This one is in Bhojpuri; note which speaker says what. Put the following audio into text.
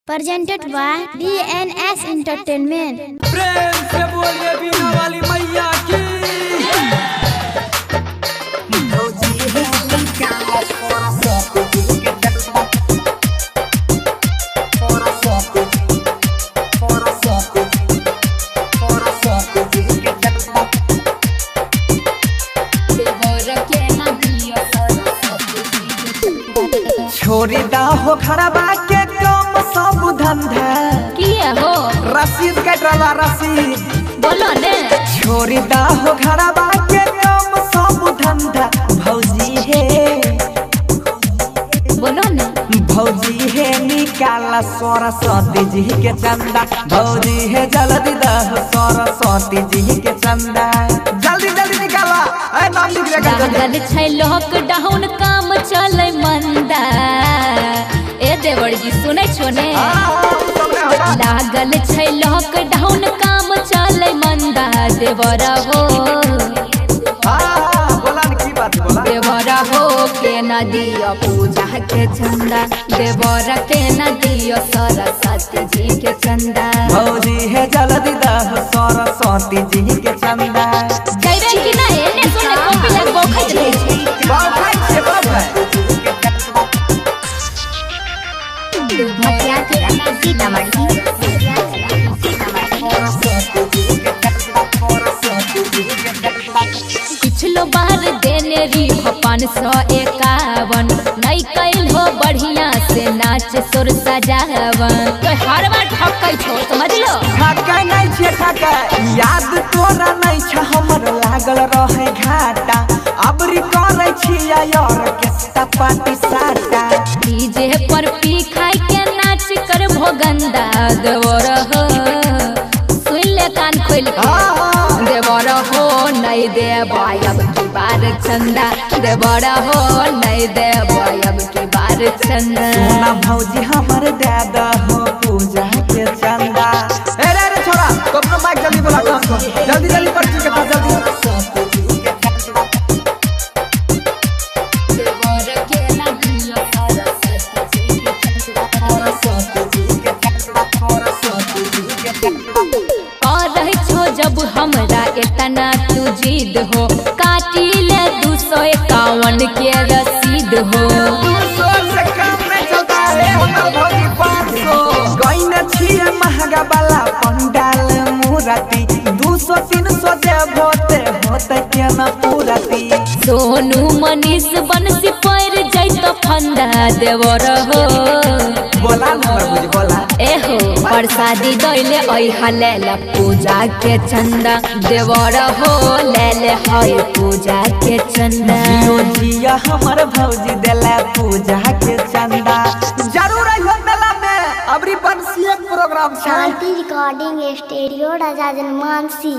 Speaker 1: presented by DNS Entertainment।
Speaker 2: प्रेम से बोलिए बीना वाली मैया की। छोरी दा हो खड़बा के कम सब धंधा
Speaker 3: किया हो
Speaker 2: रसीद कटवा रसीद
Speaker 3: बोलो ने।
Speaker 2: छोरी दा हो खड़बा के कम सब धंधा भौजी है
Speaker 3: बोलो ने।
Speaker 2: भौजी है निकाला सरस्वती जी के चंदा भौजी है जल्दी दह सरस्वती जी के चंदा जल्दी जल्दी निकाला ए नाम लिख रे
Speaker 3: लागल छै लॉकडाउन काम चले मंदा। ए देवर जी सुनै छो ने। लागल छै लॉकडाउन काम चले मंदा देवर हो।
Speaker 2: बोला न की बात बोला
Speaker 3: देवर हो के न दियो पूजा के चंदा देवर के न दियो सरस्वती जी के चंदा
Speaker 2: भौजी है जल्दी दह सरस्वती जी के चंदा
Speaker 3: गइबे कि ना एने सुने कॉपी लग बखैत रहै छै। भटिया के सीतामढ़ी पिछलो बार देने री 551 नहीं कैल हो बढ़िया से नाच सुर सजावन तो हर बार ठकै छो समझ लो।
Speaker 2: ठकै नहीं छे ठकै याद तोरा नहीं छ हमर लागल रहे घाटा अबरी करै छिया यार के पार्टी साटा
Speaker 3: डीजे पर पी खाई के नाच कर भोगंदा देवर हो सुन ले कान खोल के देवर हो नहीं देवाय अब की बार चंदा देवर हो नहीं देवाय अब की बार चंदा
Speaker 2: सोना भौजी हमर दादा हो पूजा के चंदा ए रे छोरा कब माइक जल्दी बोला जल्दी जल्दी कर के था जल्दी
Speaker 3: जब हमरा इतना तू जिद हो काटी ले 251 के रसीद हो
Speaker 2: 200 से कम में चलता है हमर भौजी 500 गइन छिए महंगा वाला पंडाल मूर्ति 200 300 देबो ते होते के न पूरती
Speaker 3: सोनू मनीष बंसी पर जैत फंदा देवर हो
Speaker 2: बोला नंबर बुझ बोला
Speaker 3: एहो प्रसादी दैले ओइ हलेला पूजा के चंदा देवर हो लेले हई पूजा के चंदा
Speaker 2: जियो जिया हमर भौजी देला पूजा के चंदा जरूर आइयो मेला में अबरी बंसी एक प्रोग्राम छै
Speaker 1: शांति रिकॉर्डिंग स्टूडियो राजा जनमानसी।